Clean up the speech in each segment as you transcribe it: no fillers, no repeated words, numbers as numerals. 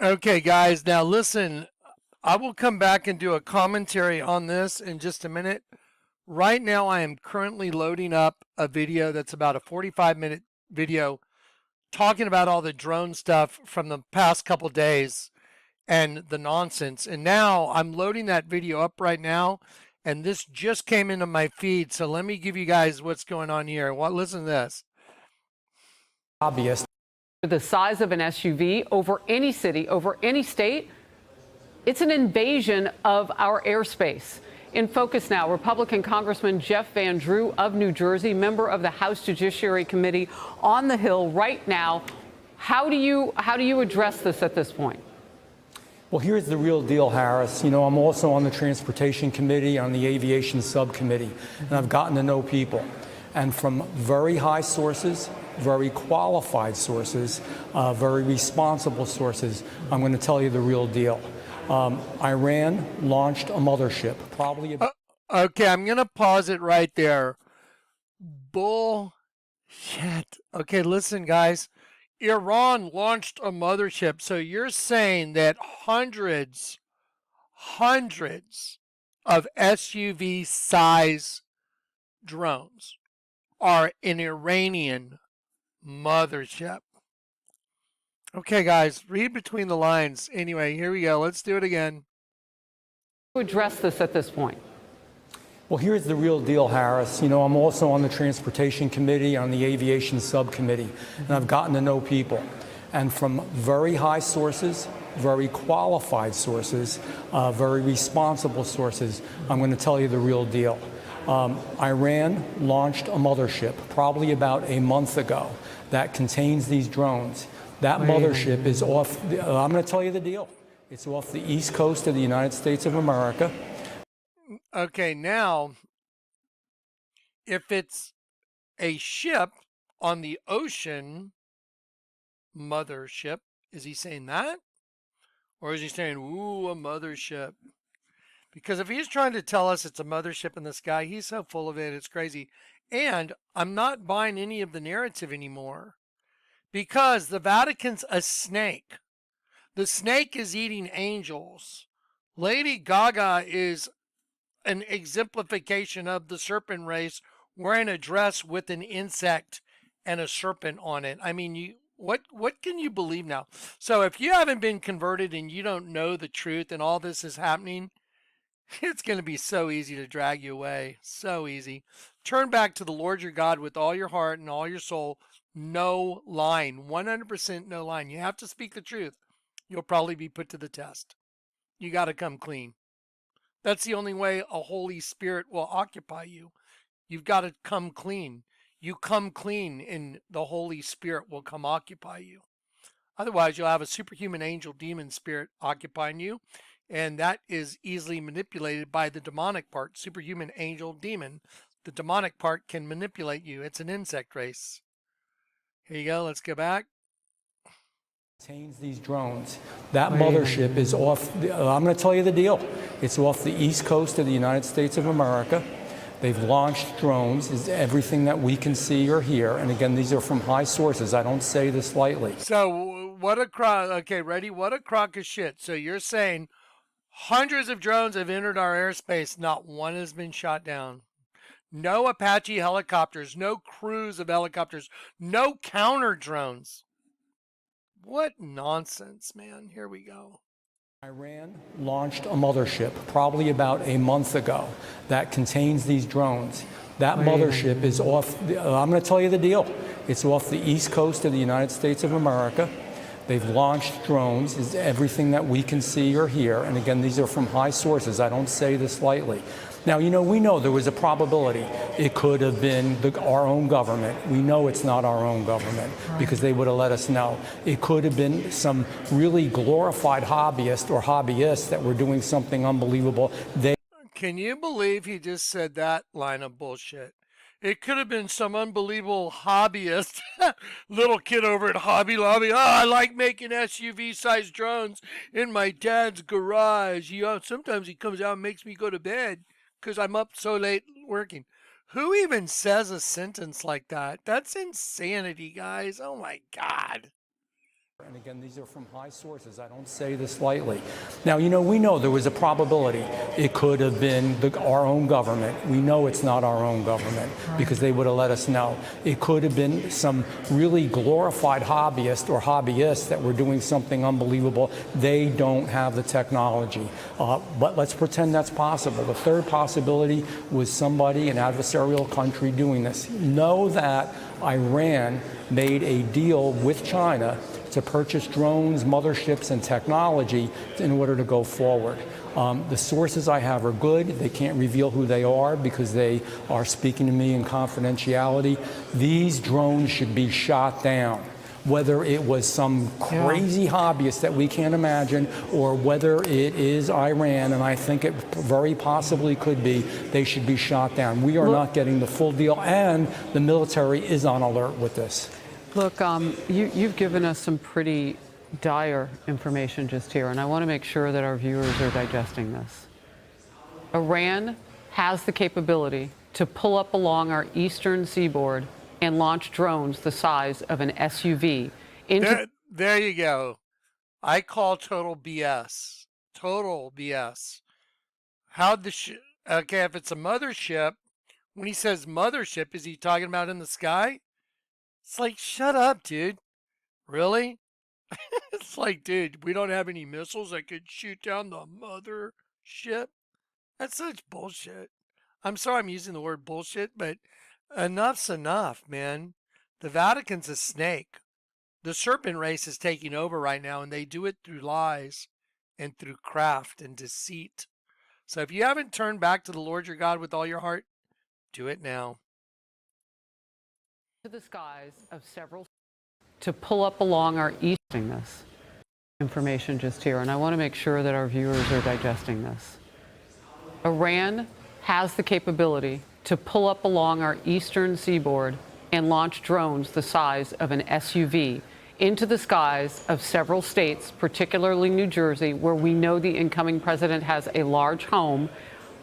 Okay, guys, now listen, I will come back and do a commentary on this in just a minute. Right now, I am currently loading up a video that's about a 45-minute video talking about all the drone stuff from the past couple days and the nonsense. And now I'm loading that video up right now, and this just came into my feed. So let me give you guys what's going on here. Listen to this. Obvious. The size of an SUV over any city, over any state, it's an invasion of our airspace. In focus now, Republican Congressman Jeff Van Drew of New Jersey, member of the House Judiciary Committee on the Hill right now. How do you address this at this point? Well, here's the real deal, Harris. You know, I'm also on the Transportation Committee, on the Aviation Subcommittee, and I've gotten to know people. And from very high sources, very qualified sources, very responsible sources, I'm going to tell you the real deal. Iran launched a mothership, probably about okay, I'm going to pause it right there. Bullshit. Okay, listen, guys. Iran launched a mothership. So you're saying that hundreds of SUV size drones are an Iranian mothership. Okay, guys, read between the lines. Anyway, here we go. Let's do it again. Address this at this point. Well, here's the real deal, Harris. You know, I'm also on the Transportation Committee, on the Aviation Subcommittee, and I've gotten to know people. And from very high sources, very qualified sources, very responsible sources, I'm going to tell you the real deal. Iran launched a mothership probably about a month ago that contains these drones. That mothership is off, I'm going to tell you the deal. It's off the east coast of the United States of America. Okay, now, if it's a ship on the ocean, mothership, is he saying that? Or is he saying, ooh, a mothership? Because if he's trying to tell us it's a mothership in the sky, he's so full of it, it's crazy. And I'm not buying any of the narrative anymore. Because the Vatican's a snake. The snake is eating angels. Lady Gaga is an exemplification of the serpent race, wearing a dress with an insect and a serpent on it. I mean, what can you believe now? So if you haven't been converted and you don't know the truth and all this is happening, it's going to be so easy to drag you away. So easy. Turn back to the Lord your God with all your heart and all your soul. No line. 100% no line. You have to speak the truth. You'll probably be put to the test. You got to come clean. That's the only way a Holy Spirit will occupy you. You've got to come clean. You come clean and the Holy Spirit will come occupy you. Otherwise, you'll have a superhuman angel demon spirit occupying you. And that is easily manipulated by the demonic part. Superhuman angel demon. The demonic part can manipulate you. It's an insect race. Here you go. Let's go back. Contains these drones. That mothership is off, I'm going to tell you the deal. It's off the east coast of the United States of America. They've launched drones. It's everything that we can see or hear. And again, these are from high sources. I don't say this lightly. So what a crock. Okay, ready? What a crock of shit. So you're saying hundreds of drones have entered our airspace. Not one has been shot down. No Apache helicopters, no crews of helicopters, no counter drones. What nonsense, man. Here we go. Iran launched a mothership probably about a month ago that contains these drones. That mothership is off, I'm going to tell you the deal. It's off the east coast of the United States of America. They've launched drones. It's everything that we can see or hear. And again, these are from high sources. I don't say this lightly. Now, you know, we know there was a probability it could have been our own government. We know it's not our own government because they would have let us know. It could have been some really glorified hobbyist or hobbyists that were doing something unbelievable. Can you believe he just said that line of bullshit? It could have been some unbelievable hobbyist, little kid over at Hobby Lobby. Oh, I like making SUV-sized drones in my dad's garage. Sometimes he comes out and makes me go to bed because I'm up so late working. Who even says a sentence like that? That's insanity, guys. Oh, my God. And again, these are from high sources. I don't say this lightly. Now, we know there was a probability it could have been our own government. We know it's not our own government because they would have let us know. It could have been some really glorified hobbyists that were doing something unbelievable. They don't have the technology. But let's pretend that's possible. The third possibility was somebody, an adversarial country, doing this. Know that Iran made a deal with China to purchase drones, motherships, and technology in order to go forward. The sources I have are good. They can't reveal who they are because they are speaking to me in confidentiality. These drones should be shot down. Whether it was some crazy hobbyist that we can't imagine, or whether it is Iran, and I think it very possibly could be, they should be shot down. We are not getting the full deal, and the military is on alert with this. Look, you've given us some pretty dire information just here, and I want to make sure that our viewers are digesting this. Iran has the capability to pull up along our eastern seaboard and launch drones the size of an SUV into... There you go. I call total BS. Total BS. How'd the okay, if it's a mothership, when he says mothership, is he talking about in the sky? It's like, shut up, dude. Really? It's like, dude, we don't have any missiles that could shoot down the mothership. That's such bullshit. I'm sorry I'm using the word bullshit, but enough's enough, man. The Vatican's a snake. The serpent race is taking over right now, and they do it through lies and through craft and deceit. So if you haven't turned back to the Lord your God with all your heart, do it now. To the skies of several to pull up along our eastern this information just here, and I want to make sure that our viewers are digesting this. Iran has the capability to pull up along our eastern seaboard and launch drones the size of an SUV into the skies of several states, particularly New Jersey, where we know the incoming president has a large home,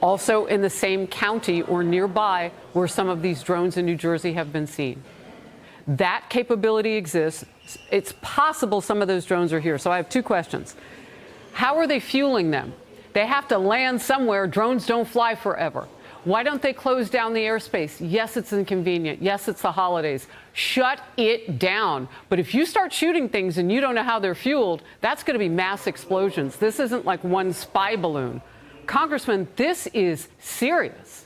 also in the same county or nearby where some of these drones in New Jersey have been seen. That capability exists. It's possible some of those drones are here. So I have two questions. How are they fueling them? They have to land somewhere. Drones don't fly forever. Why don't they close down the airspace? Yes, it's inconvenient. Yes, it's the holidays. Shut it down. But if you start shooting things and you don't know how they're fueled, that's going to be mass explosions. This isn't like one spy balloon. Congressman, this is serious.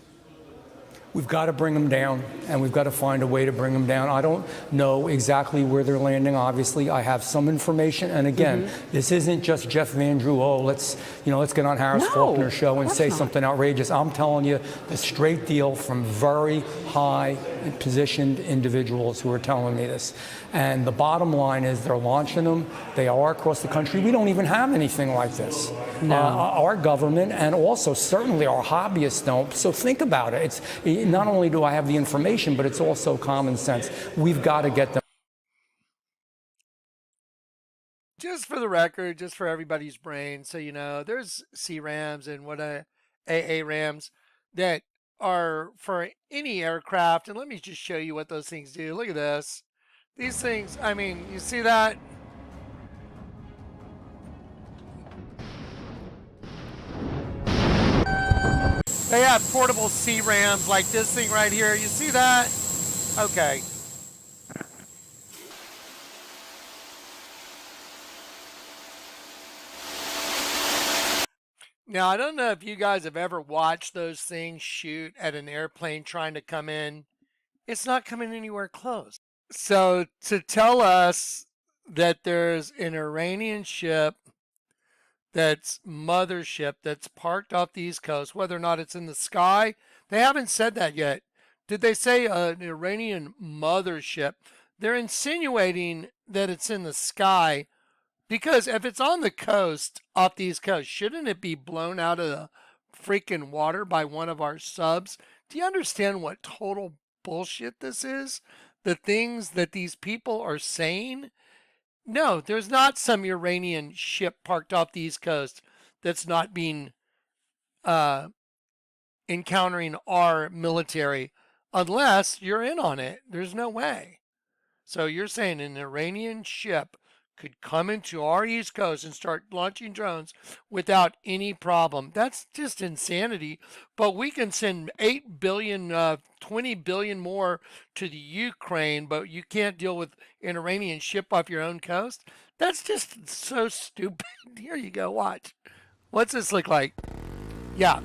We've got to bring them down, and we've got to find a way to bring them down. I don't know exactly where they're landing. Obviously, I have some information, and again, this isn't just Jeff Van Drew. Oh, let's get on Harris Faulkner's show and say something outrageous. I'm telling you the straight deal from very high positioned individuals who are telling me this. And the bottom line is they're launching them. They are across the country. We don't even have anything like this. No. Our government, and also certainly our hobbyists, don't. So think about it. It's not only do I have the information, but it's also common sense. We've got to get them. Just for the record, just for everybody's brain, so you know, there's CRAMs and AARAMs that are for any aircraft. And let me just show you what those things do. Look at this. These things, I mean, you see that? They have portable CRAMs like this thing right here. You see that? Okay. Now, I don't know if you guys have ever watched those things shoot at an airplane trying to come in. It's not coming anywhere close. So to tell us that there's an Iranian ship that's mothership that's parked off the East Coast, whether or not it's in the sky, they haven't said that yet. Did they say an Iranian mothership? They're insinuating that it's in the sky, because if it's on the coast, off the East Coast, shouldn't it be blown out of the freaking water by one of our subs? Do you understand what total bullshit this is? The things that these people are saying? No, there's not some Iranian ship parked off the East Coast that's not being encountering our military, unless you're in on it. There's no way. So you're saying an Iranian ship could come into our East Coast and start launching drones without any problem. That's just insanity. But we can send 8 billion, 20 billion more to the Ukraine, but you can't deal with an Iranian ship off your own coast. That's just so stupid. Here you go, watch. What's this look like? Yeah.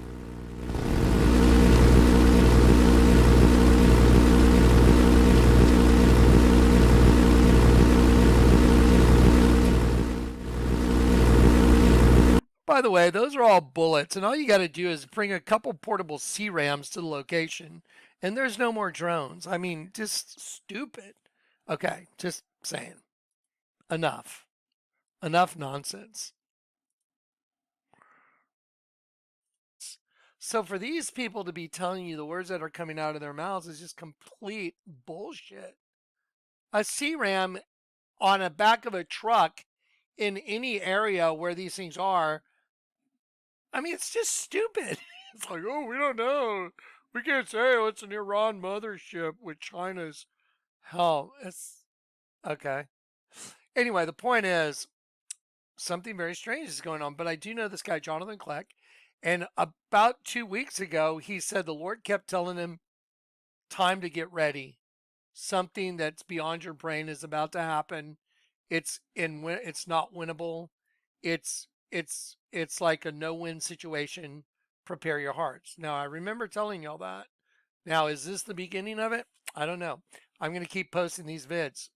By the way, those are all bullets, and all you got to do is bring a couple portable C-rams to the location, and there's no more drones. I mean, just stupid. Okay, just saying. Enough. Enough nonsense. So for these people to be telling you the words that are coming out of their mouths is just complete bullshit. A C-ram on the back of a truck in any area where these things are, I mean, it's just stupid. It's like, oh, we don't know. We can't say, oh, it's an Iran mothership with China's help. It's okay. Anyway, the point is something very strange is going on. But I do know this guy, Jonathan Kleck. And about 2 weeks ago, he said the Lord kept telling him, time to get ready. Something that's beyond your brain is about to happen. It's not winnable. It's like a no-win situation. Prepare your hearts. Now, I remember telling y'all that. Now, is this the beginning of it? I don't know. I'm going to keep posting these vids.